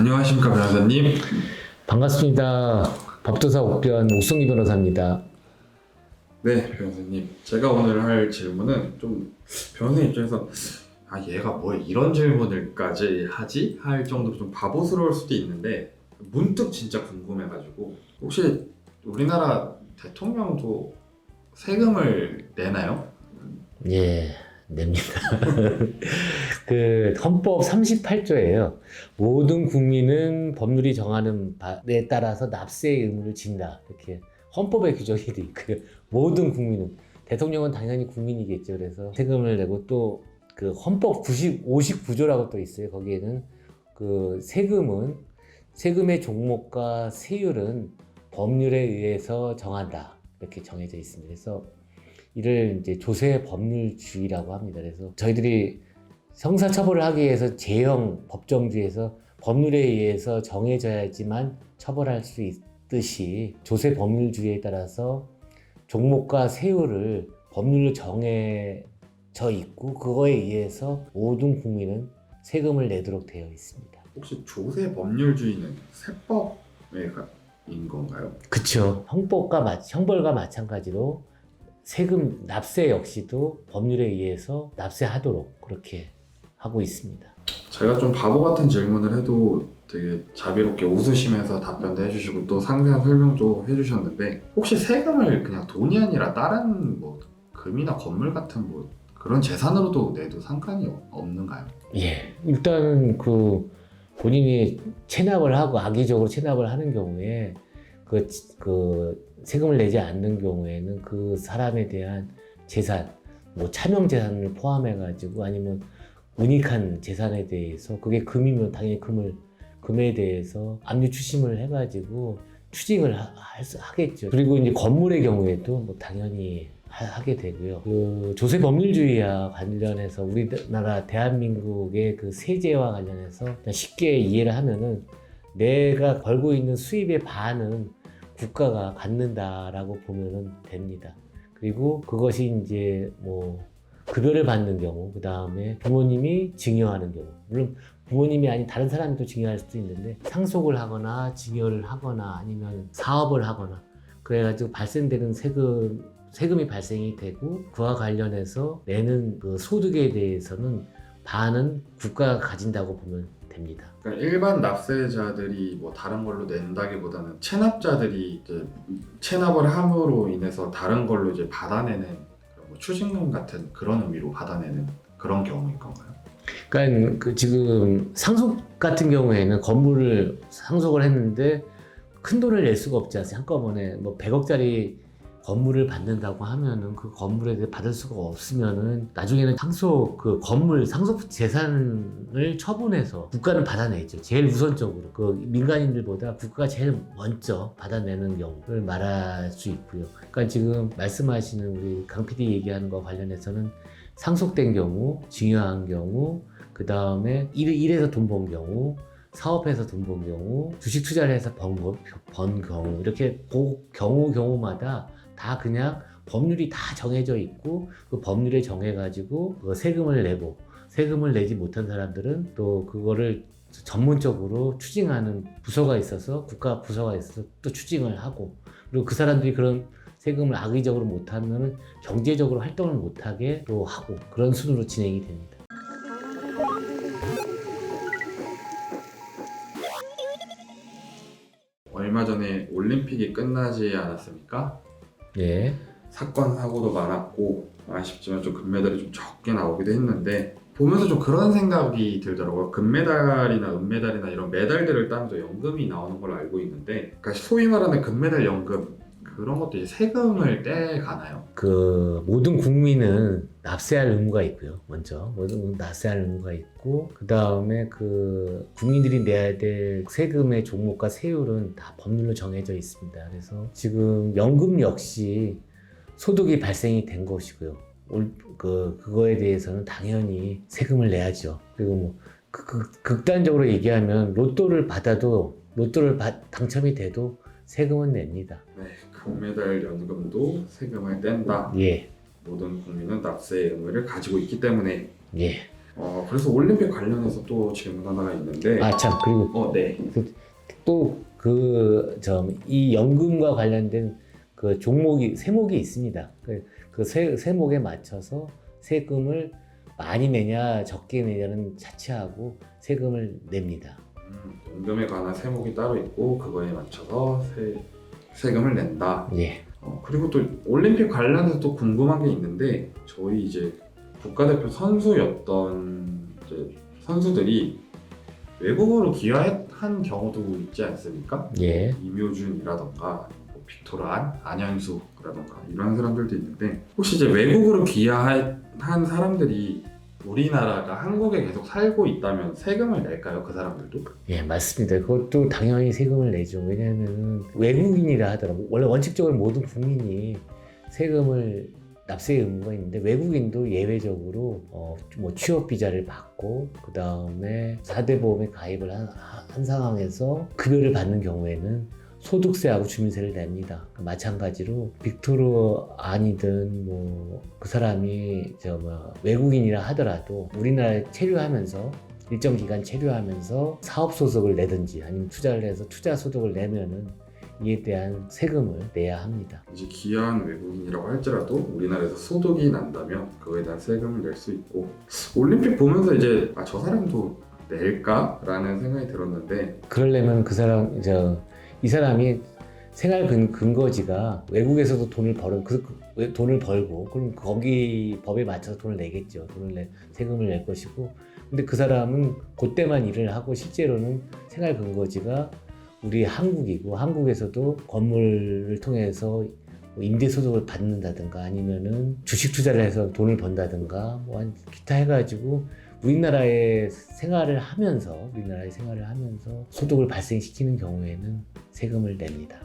안녕하십니까 변호사님. 반갑습니다. 법도사 옥변 옥성기 변호사입니다. 네 변호사님, 제가 오늘 할 질문은 좀 변호사 입장에서 얘가 뭐 이런 질문을까지 하지? 할 정도로 좀 바보스러울 수도 있는데 문득 진짜 궁금해가지고, 혹시 우리나라 대통령도 세금을 내나요? 예, 냅니다. 그 헌법 38조예요. 모든 국민은 법률이 정하는 바에 따라서 납세의 의무를 진다. 이렇게 헌법에 규정이 돼 있고요. 모든 국민은, 대통령은 당연히 국민이겠죠. 그래서 세금을 내고, 또 그 헌법 59조라고 또 있어요. 거기에는 그 세금의 종목과 세율은 법률에 의해서 정한다. 이렇게 정해져 있습니다. 그래서 이를 이제 조세 법률주의라고 합니다. 그래서 저희들이 형사처벌을 하기 위해서 제형 법정주의에서 법률에 의해서 정해져야지만 처벌할 수 있듯이, 조세 법률주의에 따라서 종목과 세율을 법률로 정해져 있고, 그거에 의해서 모든 국민은 세금을 내도록 되어 있습니다. 혹시 조세 법률주의는 세법인 건가요? 그쵸. 형벌과 마찬가지로 세금 납세 역시도 법률에 의해서 납세하도록 그렇게 하고 있습니다. 제가 좀 바보 같은 질문을 해도 되게 자비롭게 웃으시면서 답변도 해주시고 또 상세한 설명도 해주셨는데, 혹시 세금을 그냥 돈이 아니라 다른 뭐 금이나 건물 같은 뭐 그런 재산으로도 내도 상관이 없는가요? 예. 일단 본인이 체납을 하고 악의적으로 체납을 하는 경우에 그 세금을 내지 않는 경우에는 그 사람에 대한 재산, 뭐 차명 재산을 포함해가지고, 아니면 운익한 재산에 대해서, 그게 금이면 당연히 금에 대해서 압류 추심을 해가지고 추징을 하겠죠. 그리고 이제 건물의 경우에도 뭐 당연히 하게 되고요. 그 조세 법률주의와 관련해서 우리나라 대한민국의 그 세제와 관련해서 쉽게 이해를 하면은, 내가 벌고 있는 수입의 반은 국가가 갖는다라고 보면 됩니다. 그리고 그것이 이제 뭐 급여를 받는 경우, 그 다음에 부모님이 증여하는 경우, 물론 부모님이 아닌 다른 사람이 또 증여할 수도 있는데, 상속을 하거나 증여를 하거나 아니면 사업을 하거나 그래가지고 발생되는 세금이 발생이 되고, 그와 관련해서 내는 그 소득에 대해서는 반은 국가가 가진다고 보면 됩니다. 그러니까 일반 납세자들이 뭐 다른 걸로 낸다기보다는 체납자들이 이제 체납을 함으로 인해서 다른 걸로 이제 받아내는 뭐 추징금 같은 그런 의미로 받아내는 그런 경우인 건가요? 그러니까 지금 상속 같은 경우에는 건물을 상속을 했는데 큰 돈을 낼 수가 없지 않습니까? 한꺼번에 뭐 100억짜리 건물을 받는다고 하면은 그 건물에 대해 받을 수가 없으면은 나중에는 그 건물 상속 재산을 처분해서 국가는 받아내죠. 제일 우선적으로 그 민간인들보다 국가가 제일 먼저 받아내는 경우를 말할 수 있고요. 그러니까 지금 말씀하시는 우리 강 PD 얘기하는 거 관련해서는 상속된 경우, 증여한 경우, 그 다음에 일해서 돈 번 경우, 사업해서 돈 번 경우, 주식 투자를 해서 번 경우, 이렇게 그 경우마다 다 그냥 법률이 다 정해져 있고, 그 법률에 정해가지고 그 세금을 내고, 세금을 내지 못한 사람들은 또 그거를 전문적으로 추징하는 부서가 있어서, 국가 부서가 있어서 또 추징을 하고, 그리고 그 사람들이 그런 세금을 악의적으로 못하면 경제적으로 활동을 못하게 또 하고, 그런 순으로 진행이 됩니다. 얼마 전에 올림픽이 끝나지 않았습니까? 예. 사건 사고도 많았고 아쉽지만 좀 금메달이 좀 적게 나오기도 했는데, 보면서 좀 그런 생각이 들더라고요. 금메달이나 은메달이나 이런 메달들을 따면서 연금이 나오는 걸로 알고 있는데, 그러니까 소위 말하는 금메달 연금, 그런 것도 이제 세금을 떼가나요? 그 모든 국민은 납세할 의무가 있고요. 먼저 모든 국민 납세할 의무가 있고, 그 다음에 그 국민들이 내야 될 세금의 종목과 세율은 다 법률로 정해져 있습니다. 그래서 지금 연금 역시 소득이 발생이 된 것이고요. 그거에 대해서는 당연히 세금을 내야죠. 그리고 뭐 극단적으로 얘기하면 로또를 당첨이 돼도 세금은 냅니다. 네, 금메달 연금도 세금을 뗀다. 예. 모든 국민은 납세의 의무를 가지고 있기 때문에. 예. 그래서 올림픽 관련해서 또 질문 하나가 있는데 아 참, 그리고 네. 또 이 연금과 관련된 그 종목이 세목이 있습니다. 그 세목에 맞춰서 세금을 많이 내냐 적게 내냐는 차치하고 세금을 냅니다. 연금에 관한 세목이 따로 있고 그거에 맞춰서 세금을 낸다. 예. 그리고 또 올림픽 관련해서 또 궁금한 게 있는데 저희 이제 국가대표 선수였던 이제 선수들이 외국으로 귀화한 경우도 있지 않습니까? 예. 이묘준이라던가 뭐 빅토르안, 안현수라던가 이런 사람들도 있는데 혹시 이제 외국으로 귀화한 사람들이 우리나라가 한국에 계속 살고 있다면 세금을 낼까요? 그 사람들도? 예, 맞습니다. 그것도 당연히 세금을 내죠. 왜냐하면 외국인이라 하더라도 원래 원칙적으로 모든 국민이 세금을 납세의 의무가 있는데 외국인도 예외적으로 뭐 취업 비자를 받고 그 다음에 4대 보험에 가입을 한 상황에서 급여를 받는 경우에는 소득세하고 주민세를 냅니다. 마찬가지로 빅토르 아니든 뭐 그 사람이 외국인이라 하더라도 우리나라에 체류하면서 일정 기간 체류하면서 사업 소득을 내든지 아니면 투자를 해서 투자 소득을 내면은 이에 대한 세금을 내야 합니다. 이제 귀한 외국인이라고 할지라도 우리나라에서 소득이 난다면 그거에 대한 세금을 낼 수 있고 올림픽 보면서 이제 저 사람도 낼까라는 생각이 들었는데 그러려면 이 사람이 생활 근거지가 외국에서도 돈을 벌고 그럼 거기 법에 맞춰서 돈을 내겠죠. 세금을 낼 것이고 근데 그 사람은 그때만 일을 하고 실제로는 생활 근거지가 우리 한국이고 한국에서도 건물을 통해서 임대 소득을 받는다든가 아니면은 주식 투자를 해서 돈을 번다든가 뭐 기타 해가지고 우리나라에 생활을 하면서 소득을 발생시키는 경우에는 세금을 냅니다.